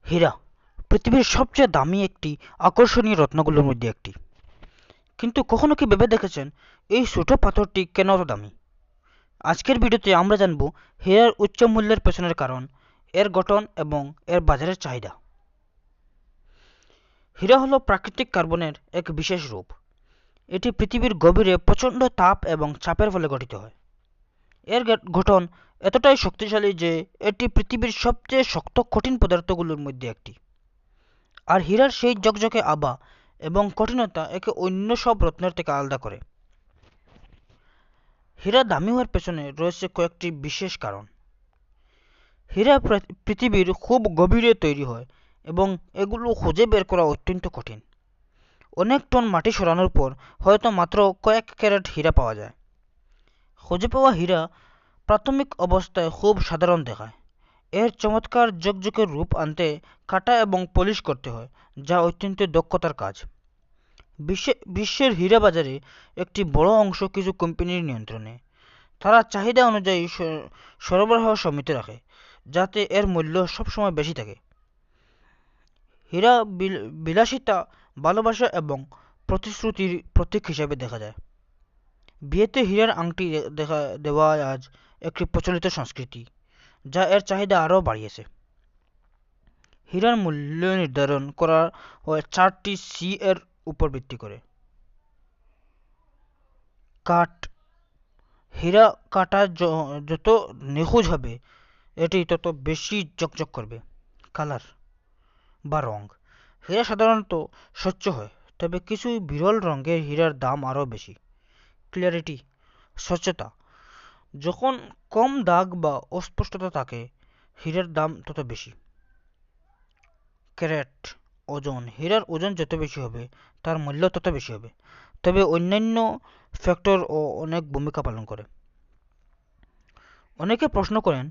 হীরা পৃথিবীর সবচেয়ে দামি একটি আকর্ষণীয় রত্নগুলোর মধ্যে একটি। কিন্তু কখনো কি ভেবে দেখেছেন এই ছোট পাথরটি কেন এত দামি? আজকের ভিডিওতে আমরা জানব হীরার উচ্চ মূল্যের পেছনের কারণ, এর গঠন এবং এর বাজারের চাহিদা। হীরা হলো প্রাকৃতিক কার্বনের এক বিশেষ রূপ। এটি পৃথিবীর গভীরে প্রচণ্ড তাপ এবং চাপের ফলে গঠিত হয়। এর গঠন এতটাই শক্তিশালী যে এটি পৃথিবীর সবচেয়ে শক্ত কঠিন পদার্থগুলোর মধ্যে একটি। আর হীরার সেই ঝকঝকে আভা এবং কঠিনতা একে অন্য সব রত্নের থেকে আলাদা করে। হীরা দামি হওয়ার পেছনে রয়েছে কয়েকটি বিশেষ কারণ। হীরা পৃথিবীর খুব গভীরে তৈরি হয় এবং এগুলো খুঁজে বের করা অত্যন্ত কঠিন। অনেক টন মাটি সরানোর পর হয়তো মাত্র কয়েক ক্যারেট হীরা পাওয়া যায়। খুঁজে পাওয়া হীরা প্রাথমিক অবস্থায় খুব সাধারণ দেখায়। এর চমৎকার ঝকঝকে রূপ আনতে কাটা এবং পলিশ করতে হয়, যা অত্যন্ত দক্ষতার কাজ। বিশ্বের হীরা বাজারে একটি বড় অংশ কিছু কোম্পানির নিয়ন্ত্রণে। তারা চাহিদা অনুযায়ী সরবরাহ সীমিত রাখে, যাতে এর মূল্য সবসময় বেশি থাকে। হীরা বিলাসিতা, ভালোবাসা এবং প্রতিশ্রুতির প্রতীক হিসেবে দেখা যায়। বিয়েতে হীরার আংটি দেওয়া আজ একটি প্রচলিত সংস্কৃতি, যা এর চাহিদা আরও বাড়িয়েছে। হীরার মূল্য নির্ধারণ করা হয় 4টি সি এর উপর ভিত্তি করে। কাঠ: হীরা কাটা যত নিখুঁত হবে এটি তত বেশি চকচক করবে। কালার বা রং: হীরা সাধারণত স্বচ্ছ হয়, তবে কিছু বিরল রঙের হীরার দাম আরও বেশি। ক্লিয়ারিটি: স্বচ্ছতা: যখন কম দাগ বা অস্পষ্টতা থাকে হীরার দাম তত বেশি। ক্যারেট: ওজন: হীরার ওজন যত বেশি হবে তার মূল্য তত বেশি হবে, তবে অন্যান্য ফ্যাক্টরও অনেক ভূমিকা পালন করে। অনেকে প্রশ্ন করেন,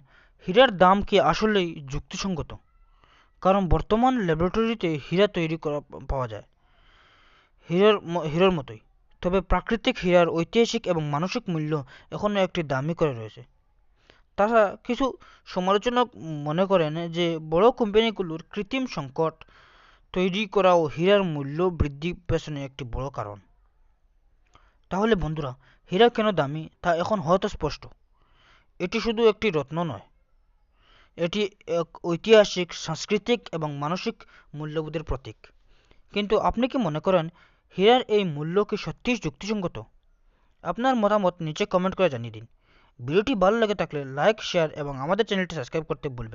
হীরার দাম কি আসলেই যুক্তিসঙ্গত? কারণ বর্তমান ল্যাবরেটরিতে হীরা তৈরি করা পাওয়া যায় হীরার মতোই, তবে প্রাকৃতিক হীরার ঐতিহাসিক এবং মানসিক মূল্য এখনও একটি দামি করে রয়েছে। তাছাড়া কিছু সমালোচক মনে করেন যে বড় কোম্পানিগুলোর কৃত্রিম সংকট তৈরি করাও হীরার মূল্য বৃদ্ধির পেছনে একটি বড় কারণ। তাহলে বন্ধুরা, হীরা কেন দামি তা এখন হয়তো স্পষ্ট। এটি শুধু একটি রত্ন নয়, এটি এক ঐতিহাসিক, সাংস্কৃতিক এবং মানসিক মূল্যবোধের প্রতীক। কিন্তু আপনি কি মনে করেন হীরার এই মূল্য কি সত্যিই যুক্তিসঙ্গত? আপনার মতামত নিচে কমেন্ট করে জানিয়ে দিন। ভিডিওটি ভালো লেগে থাকলে লাইক, শেয়ার এবং আমাদের চ্যানেলটি সাবস্ক্রাইব করতে ভুলবেন না।